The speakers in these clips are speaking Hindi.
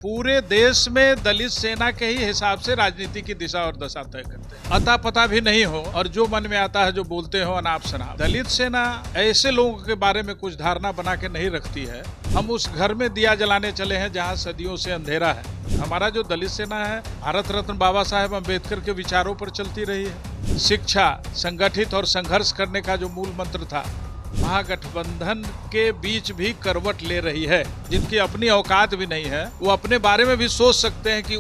पूरे देश में दलित सेना के ही हिसाब से राजनीति की दिशा और दशा तय करते हैं। अता पता भी नहीं हो और जो मन में आता है जो बोलते हो अनाप शनाप। दलित सेना ऐसे लोगों के बारे में कुछ धारणा बना के नहीं रखती है। हम उस घर में दिया जलाने चले हैं जहां सदियों से अंधेरा है। हमारा जो दलित सेना है भारत रत्न बाबा साहेब अम्बेडकर के विचारों पर चलती रही है। शिक्षा, संगठित और संघर्ष करने का जो मूल मंत्र था, महागठबंधन के बीच भी करवट ले रही है। जिनकी अपनी औकात भी नहीं है वो अपने बारे में भी सोच सकते हैं कि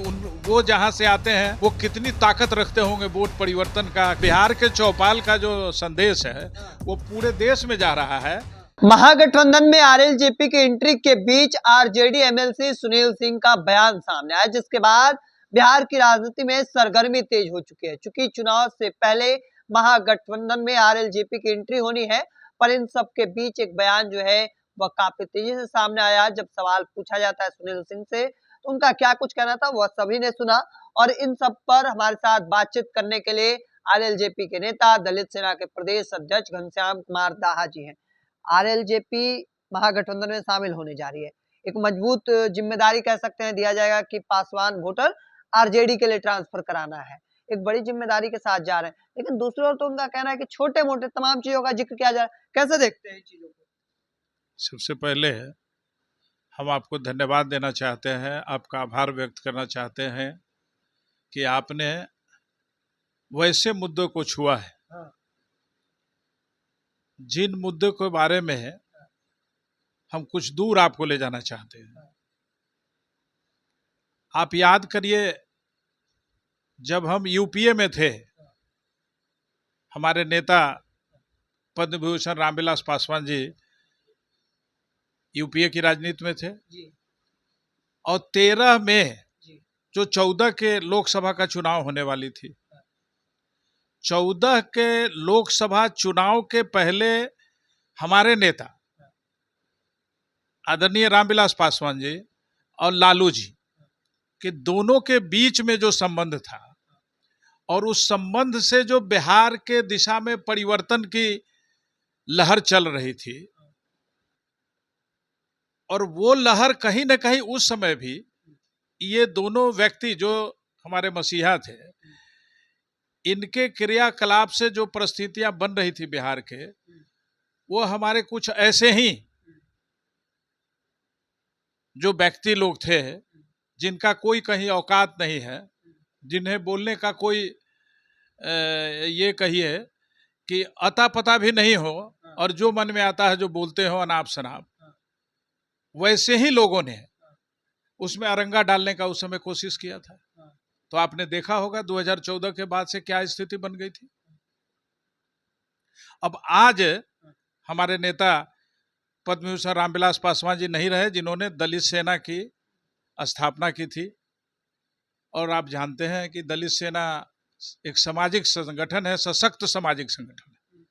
वो जहां से आते हैं वो कितनी ताकत रखते होंगे वोट परिवर्तन का। बिहार के चौपाल का जो संदेश है वो पूरे देश में जा रहा है। महागठबंधन में आरएलजेपी की एंट्री के बीच आरजेडी एमएलसी सुनील सिंह का बयान सामने आया, जिसके बाद बिहार की राजनीति में सरगर्मी तेज हो चुकी है। चूंकि चुनाव से पहले महागठबंधन में आरएलजेपी की एंट्री होनी है, पर इन सब के बीच एक बयान जो है वह काफी तेजी से सामने आया। जब सवाल पूछा जाता है सुनील सिंह से तो उनका क्या कुछ कहना था वह सभी ने सुना। और इन सब पर हमारे साथ बातचीत करने के लिए आरएलजेपी के नेता, दलित सेना के प्रदेश अध्यक्ष घनश्याम कुमार दाहा जी हैं। आरएलजेपी महागठबंधन में शामिल होने जा रही है। एक मजबूत जिम्मेदारी कह सकते हैं दिया जाएगा कि पासवान वोटर आरजेडी के लिए ट्रांसफर कराना है। एक बड़ी जिम्मेदारी के साथ जा रहे हैं, लेकिन दूसरी ओर तो उनका कहना है कि छोटे मोटे तमाम चीजों का जिक्र किया जा रहा है। कैसे देखते हैं चीजों को? सबसे पहले हम आपको धन्यवाद देना चाहते हैं, आपका आभार व्यक्त करना चाहते हैं कि आपने वैसे मुद्दों को छुआ है जिन मुद्दों के बारे में हम कुछ दूर आपको ले जाना चाहते हैं। आप याद करिए, जब हम यूपीए में थे, हमारे नेता पद्म विभूषण रामविलास पासवान जी यूपीए की राजनीति में थे और 13 में जो 14 के लोकसभा का चुनाव होने वाली थी, 14 के लोकसभा चुनाव के पहले हमारे नेता आदरणीय रामविलास पासवान जी और लालू जी के दोनों के बीच में जो संबंध था और उस संबंध से जो बिहार के दिशा में परिवर्तन की लहर चल रही थी, और वो लहर कहीं न कहीं उस समय भी ये दोनों व्यक्ति जो हमारे मसीहा थे, इनके क्रियाकलाप से जो परिस्थितियां बन रही थी बिहार के, वो हमारे कुछ ऐसे ही जो व्यक्ति लोग थे जिनका कोई कहीं औकात नहीं है, जिन्हें बोलने का कोई ये कहिए कि अता पता भी नहीं हो और जो मन में आता है जो बोलते हो अनाप शनाप, वैसे ही लोगों ने उसमें अरंगा डालने का उस समय कोशिश किया था। तो आपने देखा होगा 2014 के बाद से क्या स्थिति बन गई थी। अब आज हमारे नेता पद्म विभूषण रामविलास पासवान जी नहीं रहे, जिन्होंने दलित सेना की स्थापना की थी। और आप जानते हैं कि दलित सेना एक सामाजिक संगठन है, सशक्त सामाजिक संगठन है,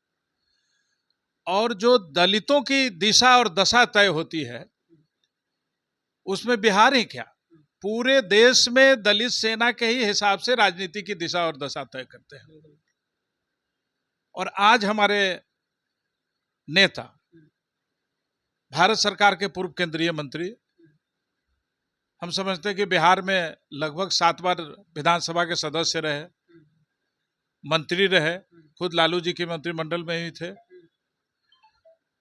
और जो दलितों की दिशा और दशा तय होती है उसमें बिहार ही क्या, पूरे देश में दलित सेना के ही हिसाब से राजनीति की दिशा और दशा तय करते हैं। और आज हमारे नेता, भारत सरकार के पूर्व केंद्रीय मंत्री, हम समझते हैं कि बिहार में लगभग 7 बार विधानसभा के सदस्य रहे, मंत्री रहे, खुद लालू जी के मंत्रिमंडल में ही थे,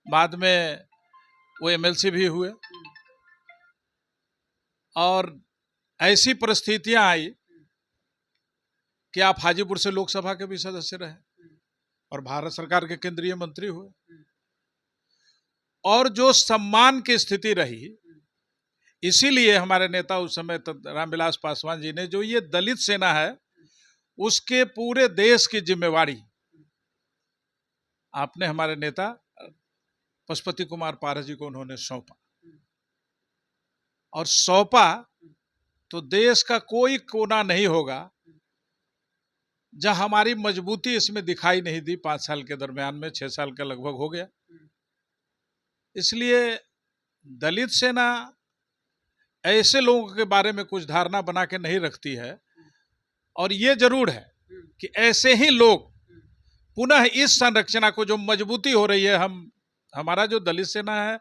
बाद में वो एमएलसी भी हुए, और ऐसी परिस्थितियां आई कि आप हाजीपुर से लोकसभा के भी सदस्य रहे और भारत सरकार के केंद्रीय मंत्री हुए। और जो सम्मान की स्थिति रही, इसीलिए हमारे नेता उस समय रामविलास पासवान जी ने जो ये दलित सेना है उसके पूरे देश की जिम्मेवारी आपने हमारे नेता पशुपति कुमार पारस जी को उन्होंने सौंपा। और सौंपा तो देश का कोई कोना नहीं होगा जहां हमारी मजबूती इसमें दिखाई नहीं दी। 5 साल के दरमियान में 6 साल का लगभग हो गया। इसलिए दलित सेना ऐसे लोगों के बारे में कुछ धारणा बना के नहीं रखती है, और ये जरूर है कि ऐसे ही लोग पुनः इस संरचना को जो मजबूती हो रही है, हमारा जो दलित सेना है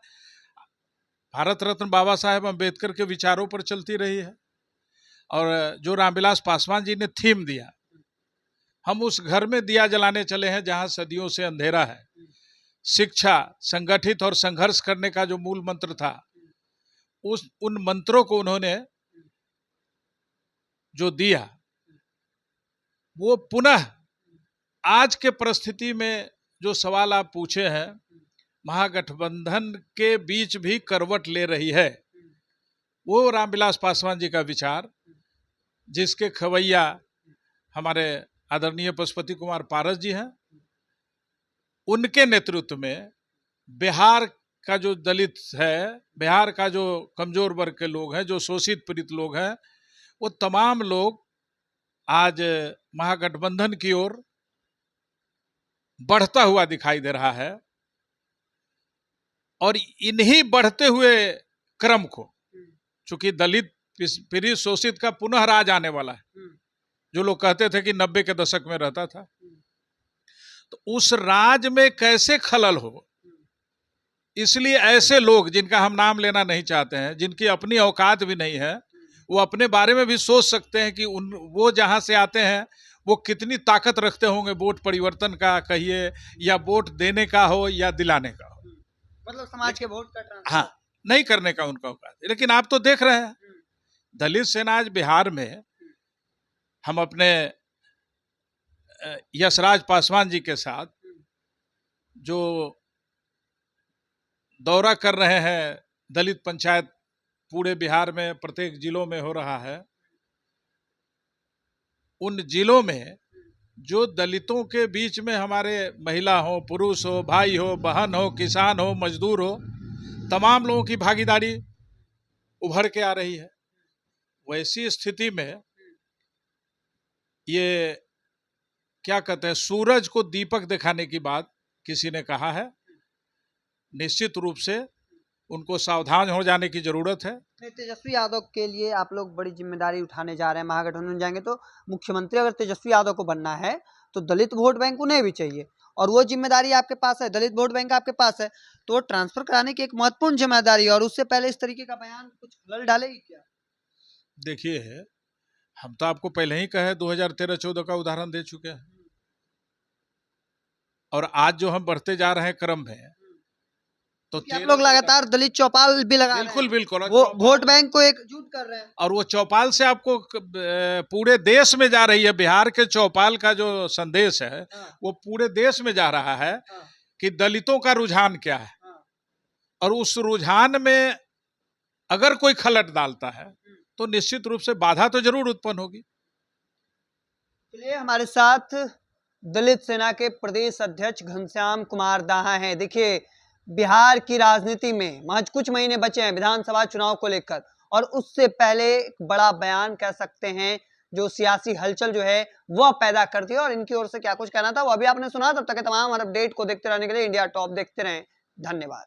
भारत रत्न बाबा साहेब अम्बेडकर के विचारों पर चलती रही है। और जो रामविलास पासवान जी ने थीम दिया, हम उस घर में दिया जलाने चले हैं जहां सदियों से अंधेरा है। शिक्षा, संगठित और संघर्ष करने का जो मूल मंत्र था, उन मंत्रों को उन्होंने जो दिया, वो पुनः आज के परिस्थिति में जो सवाल आप पूछे हैं, महागठबंधन के बीच भी करवट ले रही है। वो रामविलास पासवान जी का विचार, जिसके खवैया हमारे आदरणीय पशुपति कुमार पारस जी हैं, उनके नेतृत्व में बिहार का जो दलित है, बिहार का जो कमजोर वर्ग के लोग हैं, जो शोषित पीड़ित लोग हैं, वो तमाम लोग आज महागठबंधन की ओर बढ़ता हुआ दिखाई दे रहा है। और इन्हीं बढ़ते हुए क्रम को, चूंकि दलित पीड़ित शोषित का पुनः राज आने वाला है, जो लोग कहते थे कि 90 के दशक में रहता था, तो उस राज में कैसे खलल हो, इसलिए ऐसे लोग जिनका हम नाम लेना नहीं चाहते हैं, जिनकी अपनी औकात भी नहीं है, वो अपने बारे में भी सोच सकते हैं कि वो जहां से आते हैं वो कितनी ताकत रखते होंगे, वोट परिवर्तन का कहिए, या वोट देने का हो या दिलाने का हो, मतलब समाज के वोट का ट्रांसफर। हाँ, नहीं करने का उनका औकात। लेकिन आप तो देख रहे हैं, दलित सेना आज बिहार में, हम अपने यशराज पासवान जी के साथ जो दौरा कर रहे हैं, दलित पंचायत पूरे बिहार में प्रत्येक जिलों में हो रहा है, उन जिलों में जो दलितों के बीच में हमारे महिला हो, पुरुष हो, भाई हो, बहन हो, किसान हो, मजदूर हो, तमाम लोगों की भागीदारी उभर के आ रही है। वैसी स्थिति में ये क्या कहते हैं, सूरज को दीपक दिखाने की बात किसी ने कहा है। निश्चित रूप से उनको सावधान हो जाने की जरूरत है। तेजस्वी यादव के लिए आप लोग बड़ी जिम्मेदारी उठाने जा रहे हैं, महागठबंधन जाएंगे तो मुख्यमंत्री अगर तेजस्वी यादव को बनना है तो दलित वोट बैंक उन्हें भी चाहिए, और वो जिम्मेदारी आपके पास है, दलित वोट बैंक आपके पास है, तो वो ट्रांसफर कराने की एक महत्वपूर्ण जिम्मेदारी है। और उससे पहले इस तरीके का बयान कुछ खलल डालेगी क्या? देखिए, हम तो आपको पहले ही कहे 2013-14 का उदाहरण दे चुके हैं, और आज जो हम बढ़ते जा रहे हैं क्रम में, तो आप लोग लगातार दलित चौपाल भी लगा रहे हैं, बिल्कुल बिल्कुल, वो वोट बैंक को एकजुट कर रहे हैं, और वो चौपाल से आपको पूरे देश में जा रही है। बिहार के चौपाल का जो संदेश है, वो पूरे देश में जा रहा है कि दलितों का रुझान क्या है, और उस रुझान में अगर कोई खलट डालता है तो निश्चित रूप से बाधा तो जरूर उत्पन्न होगी। चलिए, हमारे साथ दलित सेना के प्रदेश अध्यक्ष घनश्याम कुमार दाहा हैं। देखिए, बिहार की राजनीति में महज कुछ महीने बचे हैं विधानसभा चुनाव को लेकर, और उससे पहले एक बड़ा बयान कह सकते हैं जो सियासी हलचल जो है वह पैदा कर दिया, और इनकी ओर से क्या कुछ कहना था वो अभी आपने सुना। तब तक तमाम अपडेट को देखते रहने के लिए इंडिया टॉप देखते रहें। धन्यवाद।